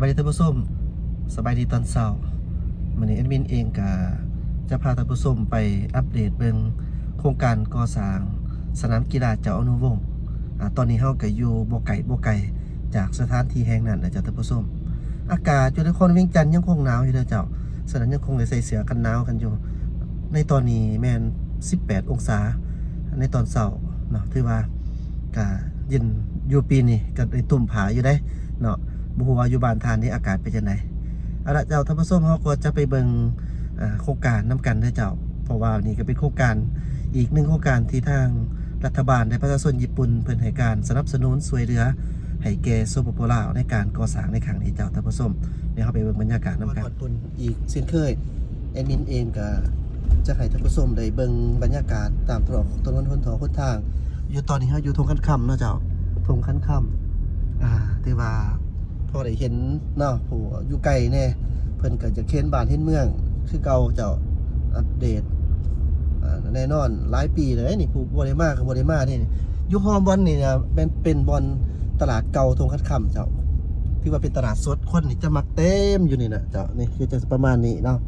บายดีท่านผู้ชมสบายดีตอนเช้าวันนี้แอดมินเองก็จะพาท่านผู้ชมไปอัปเดตเบิ่งโครงการก่อสร้างสนามกีฬาเจ้าอนุวงศ์ตอนนี้เฮาก็อยู่บ่ไกลจากสถานที่แห่งนั้นนะเจ้าท่านผู้ชมอากาศอยู่ในคนเวียงจันทน์ยังคงหนาวอยู่เด้อเจ้าฉะนั้นยังคงได้ใส่เสื้อกันหนาวกันอยู่ในตอนนี้แม่น18องศาในตอนเช้าเนาะถือว่าก็เย็นอยู่ปีนี้ก็ได้ตุ่มผาอยู่ได้เนาะบ่ฮู้ว่าอยู่บ้านทานนี่อากาศเป็นจังไดเอาล่ะเจ้าท่านผู้ชมเฮาก็จะไปเบิ่งโครงการนำกันเด้อเจ้าเพราะว่านี่ก็เป็นโครงการอีกหนึ่งโครงการที่ทางรัฐบาลและประชาชนญี่ปุ่นเพิ่นให้การสนับสนุนช่วยเหลือให้แก่สปปลาวในการก่อสร้างในครั้งนี้เจ้าท่านผู้ชมเดี๋ยวเฮาไปเบิ่งบรรยากาศนำกันอีกเช่นเคยแอดมินเองก็จะให้ท่านผู้ชมได้เบิ่งบรรยากาศตามตรอกถนนหนทางอยู่ตอนนี้เฮาอยู่ทงคันค่ำเนาะเจ้าทงคันค่ำที่ว่าพอได้เห็นเนาะผู้อยู่ไกลแน่เพิ่นก็จะเค้นบ้านเห็นเมืองคือเก่าเจ้าอัปเดตแน่นอนหลายปีเลยนี่ผู้บ่ได้มาก็บ่ได้มานี่อยู่ฮอมบอลนี่นะเป็นบอลตลาดเก่าทงคันค่ำเจ้าที่ว่าเป็นตลาดสดคนนี่จะมักเต็มอยู่นี่นะเจ้านี่คือจะประมาณนี้เนาะ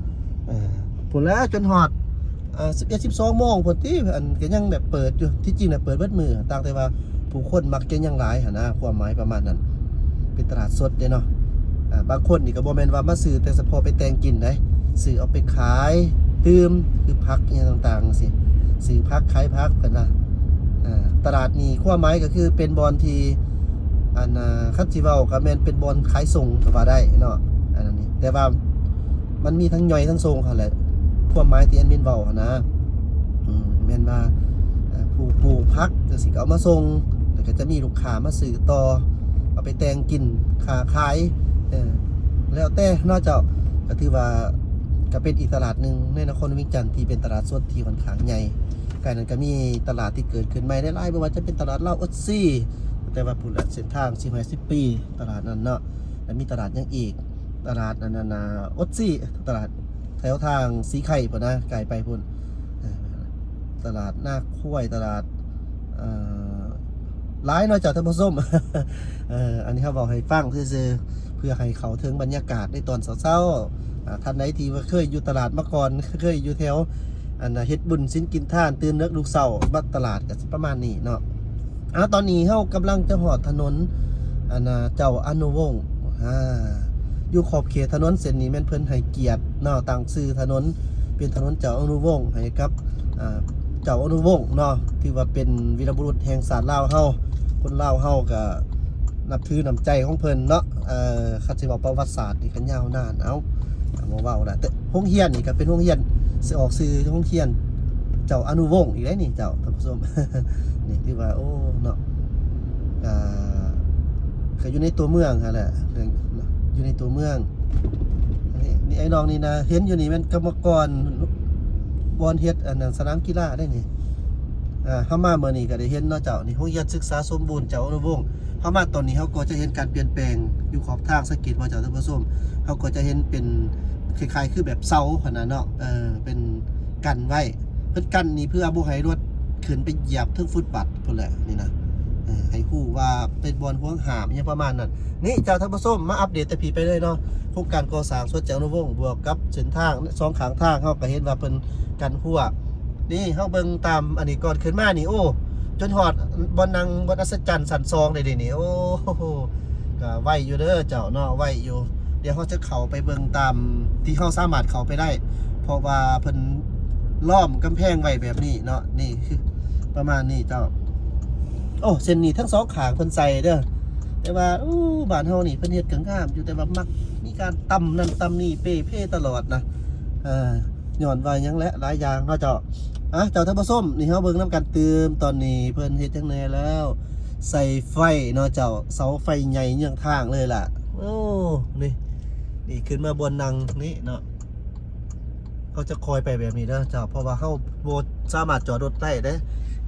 พุ่นแล้วจนฮอด11-12 โมงพุ่นที่อันก็ยังแบบเปิดอยู่ที่จริงน่ะเปิดเบิดมื้อต่างแต่ว่าผู้คนมักจะยังหลายหั่นนะความหมายประมาณนั้นเป็นตลาดสดเด้เนาะบางคนนี่ก็บ่แม่นว่ามาซื้อแต่เฉพาะไปแต่งกินได้ซื้อเอาไปขายดื่มคือผักอย่างต่างๆสิซื้อผักขายผักเพิ่นน่ะตลาดนี้ความหมายก็คือเป็นบอนที่คันสิเว้าก็แม่นเป็นบอนขายส่งก็ว่าได้เนาะอันนั้นนี่แต่ว่ามันมีทั้งย่อยทั้งส่งคั่นแหละความหมายที่แอดมินเว้าหั่นนะแม่นว่าผู้ปลูกผักก็สิเอามาส่งแล้วก็จะมีลูกค้ามาซื้อต่อเอาไปแต่งกินค้าขายแล้วแต่นอกจากก็ถือว่าก็เป็นอีกตลาดหนึ่งในนครเวียงจันทน์ที่เป็นตลาดสดที่ค่อนข้างใหญ่การนั้นก็มีตลาดที่เกิดขึ้นใหม่ได้หลายไม่ว่าจะเป็นตลาดลาวอดซี่แต่ว่าพุ่นเส้นทาง10 ปีตลาดนั้นเนาะแล้วมีตลาดยังอีกตลาดนั้นอดซี่ตลาดแถวทางสีไข่พุ่นนะไกลไปพุ่นตลาดหน้าคุ้ยตลาดหลายเนาะจากท่านผู้ชมอันนี้เขาบอกให้ฟังซื่อเพื่อให้เขาถึงบรรยากาศในตอนเช้าท่านใดที่ว่าเคยอยู่ตลาดมาก่อนเคยอยู่แถวเฮ็ดบุญสินกินท่านตื่นเนึกลูกเสาบัดตลาดก็ประมาณนี้เนาะตอนนี้เฮากำลังจะหอดถนนเจ้าอนุวงศ์อยู่ขอบเขตถนนเส้นนี้แม่นเพิ่นให้เกียรติเนาะตั้งชื่อถนนเป็นถนนเจ้าอนุวงศ์ให้กับเจ้าอนุวงศ์เนาะที่ว่าเป็นวีรบุรุษแห่งชาติลาวเฮาคนลาวเฮาก็นับถือน้ำใจของเพิ่นเนาะคันสิเว้าประวัติศาสตร์นี่ก็ยาวนานบ่เว้าล่ะแต่โรงเรียนนี่ก็เป็นโรงเรียนสิออกชื่อโรงเรียนเจ้าอนุวงศ์อีกแล้วนี่เจ้าท่านผู้ชม นี่ที่ว่าโอ้เนาะก็อยู่ในตัวเมืองหั่นแหละอยู่ในตัวเมืองนี่ไอ้น้องนี่นะเห็นอยู่นี่มันกรรมกรบอลเฮ็ดสนามกีฬาได้นี่เฮามาเมื่อนี้ก็ได้เห็นเนาะเจ้านี่โรงเรียนศึกษาสมบูรณ์เจ้าอนุวงศ์เฮามาตอนนี้เฮาก็จะเห็นการเปลี่ยนแปลงอยู่ขอบทางสังเกตว่าเจ้าท่านผู้ชมเฮาก็จะเห็นเป็นคล้ายๆคือแบบเสาหั่นน่ะเนาะเป็นกันไว้เพิ่นกันนี่เพื่อบ่ให้รถขึ้นไปเหยียบถึงฟุตบาทพุ่นแหละนี่นะให้ฮู้ว่าเป็นบอลห่วงหามอย่างประมาณนั้นนี่เจ้าท่านผู้ชมมาอัปเดตแต่พี่ไปเลยเนาะโครงการก่อสร้างสวนเจ้าอนุวงศ์บวกกับเส้นทาง2ข้างทางเฮาก็เห็นว่าเพิ่นกันหัวนี่เฮาเบิ่งตามอันนี้ก่อนขึ้นมานี่โอ้จนฮอดบอลอัศจรรย์สันซองได้ดินี่โอ้ก็ไวอยู่เด้อเจ้าเนาะไวอยู่เดี๋ยวเฮาจะเข้าไปเบิ่งตามที่เฮาสามารถเข้าไปได้เพราะว่าเพิ่นล้อมกำแพงไว้แบบนี้เนาะนี่คือประมาณนี้เจ้าโอ้เส้นนี้ทั้งสองข้างเพิ่นใส่เด้อแต่ว่าบ้านเฮานี่เพิ่นเฮ็ดก็งามอยู่แต่ว่ามักมีการตำนั่นตำนี่เป้ตลอดนะย้อนว่าหยังและหลายอย่างเนาะเจ้าเจ้าท่านผู้ชมนี่เฮาเบิ่งนำกันตื่มตอนนี้เพิ่นเฮ็ดจังได๋แล้วใส่ไฟเนาะเจ้าเสาไฟใหญ่เยื้องทางเลยล่ะโอ้นี่ขึ้นมาบนนังนี่เนาะเขาจะคอยไปแบบนี้เด้อเจ้าเพราะว่าเฮาบ่สามารถจอดรถได้เด้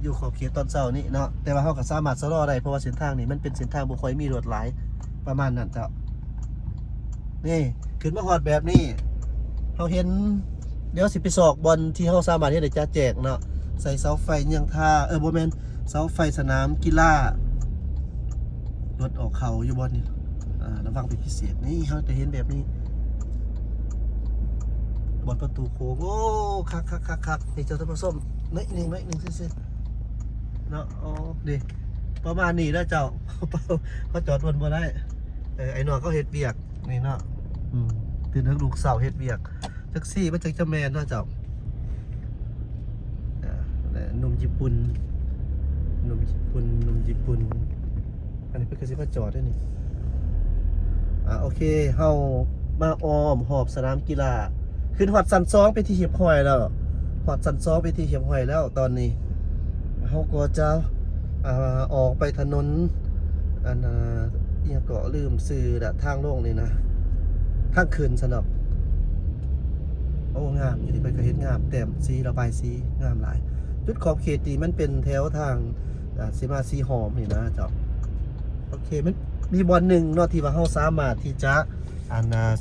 อยู่ขอบเขตตอนเช้านี่เนาะแต่ว่าเฮาก็สามารถชะลอได้เพราะว่าเส้นทางนี้มันเป็นเส้นทางบ่ค่อยมีรถหลายประมาณนั้นเจ้านี่ขึ้นมาฮอดแบบนี้เฮาเห็นเดี๋ยวสิไปสอกบอลที่เฮาสามารถเฮ็ดได้จัดแจกเนาะใส่เสาไฟยังท่าบ่แม่นเสาไฟสนามกีฬารถออกเขาอยู่บ่นี่ ระวังเป็นพิเศษนี่เขาจะเห็นแบบนี้บนประตูโค้งโอ้คักนี่เจ้าท่านผู้ชมน้อยหนึ่งซื่อๆเนาะอ๋อดิประมาณนี้นะเจ้า เขาจอดบนบ่ได้ไอ้หนอก็เฮ็ดเบียกนี่เนาะตื่นทั้งลูกสาวเฮ็ดเบียกแท็กซี่มาจากเจ้าแมนเนาะเจ้าหนุ่มญี่ปุ่นอันนี้เป็นกระสิบจอดได้นี่โอเคเฮามาอ้อมหอบสนามกีฬาขึ้นหอดสันซองไปที่เหียบห้อยแล้วหอดสันซองไปที่เหียบห้อยแล้วตอนนี้เฮาก็จะออกไปถนนเกาะลืมซื้อทางโล่งนี่นะทางคืนสนับโอ้งามอยู่ที่ไปกระเฮ็ดงามแต้มสีระบายสีงามหลายจุดขอบเขตนี่มันเป็นแถวทางสีมาสีหอมนี่นะเจ้าโอเคมันมีบอลหนึ่งเนาะที่ว่าเฮาสามารถที่จะ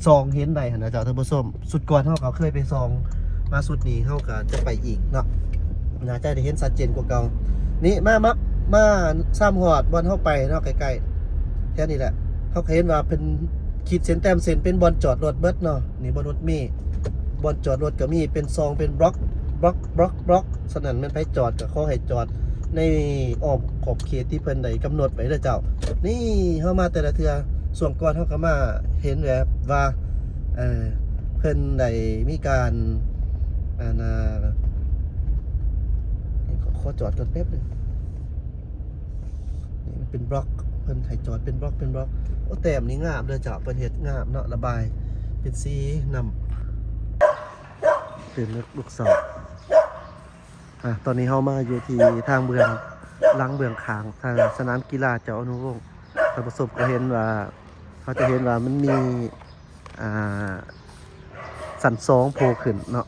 ซองเห็นได้นะเจ้าท่านผู้ชมสุดก่อนเฮาก็เคยไปซองมาสุดนี้เฮาก็จะไปอีกเนาะน่าจะได้เห็นชัดเจนกว่าเก่านี่มาซ้ำหอดบอลเฮาไปเนาะใกล้ๆแค่นี้แหละเฮาเห็นว่าเป็นขีดเส้นแต้มเส้นเป็นบอลจอดรถเบิดเนาะนี่บอลรถมีบอลจอดรถก็มีเป็นซองเป็นบล็อกฉะนั้นมันไปจอดก็ขอให้จอดในอ้อมขอบเขตที่เพิ่นได้กำหนดไว้เด้อเจ้านี่เฮามาแต่ละเทื่อส่วนก่อนเฮาก็มาเห็นแบบว่าเพิ่นได้มีการขอจอดก่อนแป๊บนึงนี่มันเป็นบล็อกเพิ่นให้จอดเป็นบล็อกโอ้แต้มนี่งามเด้อเจ้าเพิ่นเฮ็ดงามเนาะระบายเป็นสีนำเป็นลูกศรตอนนี้เฮามาอยู่ที่ทางเบืองหลังเบืองขางทางสนามกีฬาเจ้าอนุวงศ์ท่านผู้ชมก็เห็นว่าเขาจะเห็นว่ามันมีสันซองโผล่ขึ้นเนาะ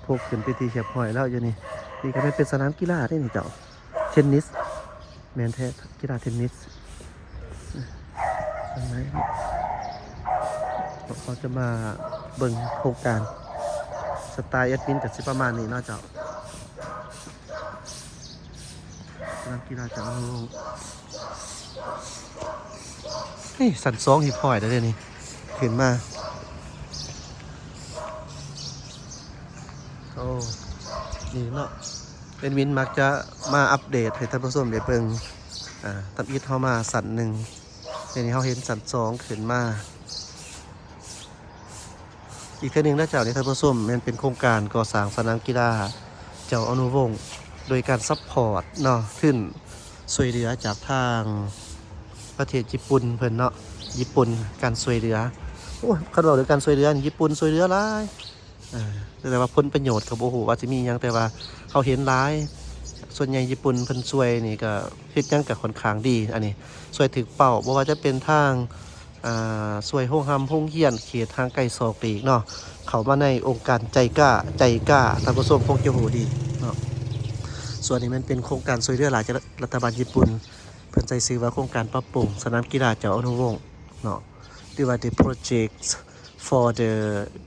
โผล่ขึ้นไปที่เฉียบห้อยแล้วอยู่นี่ก็ไม่เป็นสนามกีฬาได้นี่เจ้าเทนนิสแมนแท้กีฬาเทนนิสตรงไหนเขาจะมาเบิ่งโครงการสไตล์แอดมินกับสิประมาณนี้เนาะเจ้าสนามกีฬาเจ้าอนุวงศ์นี่สันซองหิบห้อยได้เลยนี่ขึ้นมาโอ้นี่เนาะเป็นวินมักจะมาอัปเดตให้ท่านผู้ชมได้เบิ่งตับอิดเข้ามาสันหนึ่งเดี๋ยวนี้เขาเห็นสันซองขึ้นมาอีกแค่หนึ่งนะเจ้าในท่านผู้ชมมันเป็นโครงการก่อสร้างสนามกีฬาเจ้าอนุวงศ์โดยการซัพพอร์ตเนาะขึ้นช่วยเหลือจากทางประเทศญี่ปุ่นเพิ่นเนาะญี่ปุ่นการช่วยเหลือโอ้เขาบอกถึงการช่วยเหลือญี่ปุ่นช่วยเหลือหลายแต่ว่าผลประโยชน์กับโอ้โหว่าจะมีอย่างแต่ว่าเขาเห็นหลายส่วนใหญ่ญี่ปุ่นเพิ่นช่วยนี่ก็เฮ็ดหยังกับค่อนข้างดีอันนี้ช่วยถึกเป้าบ่ว่าจะเป็นทางช่วยโรงเรียนเขตทางไกลศอกปีกเนาะเข้ามาในองค์การใจกล้าท่านผู้ชมคงจะรู้ดีเนาะส่วนนี้มันเป็นโครงการช่วยเหลือหลายจากรัฐบาลญี่ปุ่นเพิ่นใช้ชื่อว่าโครงการปรับปรุงสนามกีฬาเจ้าอนุวงศ์เนาะหรือว่า the project for the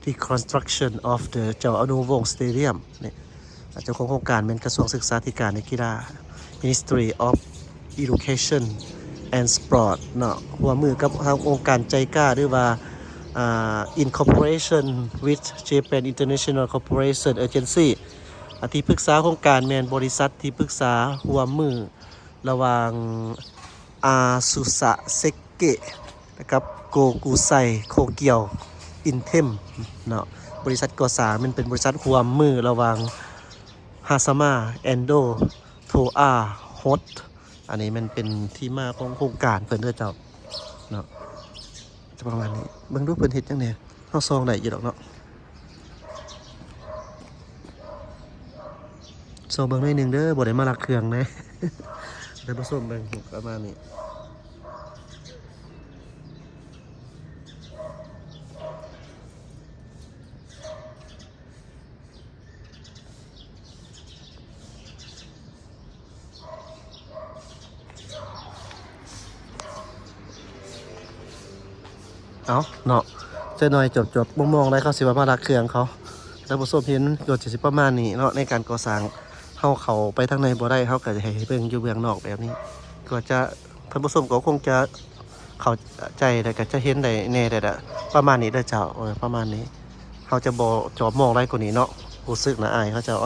reconstruction of the เจ้าอนุวงศ์ stadium นี่เจ้าของโครงการเป็นกระทรวงศึกษาธิการและกีฬา Ministry of Education and Sport เนาะหัวมือกับทางองค์การใจกล้าหรือว่าin cooperation with Japan International Corporation Agency ที่ปรึกษาโครงการแมนบริษัทที่ปรึกษาหัวมือระหว่างอาซุสะเซเกะนะครับโกกุไซโคเกียวอินเทมเนาะบริษัทก่อสร้างมันเป็นบริษัทหัวมือระหว่างฮาซาม่าแอนโดโทอาฮอตอันนี้มันเป็นที่มาของโครงการเพิ่นเด้อเจ้าเนาะจะประมาณนี้เบิ่งดูเพิ่นเฮ็ดจังได๋เฮาซองได้อยู่ดอกเนาะซองเบิ่งหน่อยนึงเด้อบ่ได้มาลักเครื่องนะได้ผสมเบิ่งประมาณนี้เอาเนาะเจะหน่อยจบมองได้เขาสิว่ามาลักเครื่องเขาแต่ผสมเห็นโดยสิประมาณนี้เนาะในการก่อสร้างเขาไปทางในบ่ได้เขาก็จะให้เบิ่งอยู่เบื้องนอกแบบนี้ก็จะท่านผู้ชมก็คงจะ เข้าใจได้ก็จะเห็นได้แน่ได้ละประมาณนี้เด้อเจ้าประมาณนี้เขาจะบ่จอบมองไรกว่านี้เนาะรู้สึกนะอายเขาเจ้า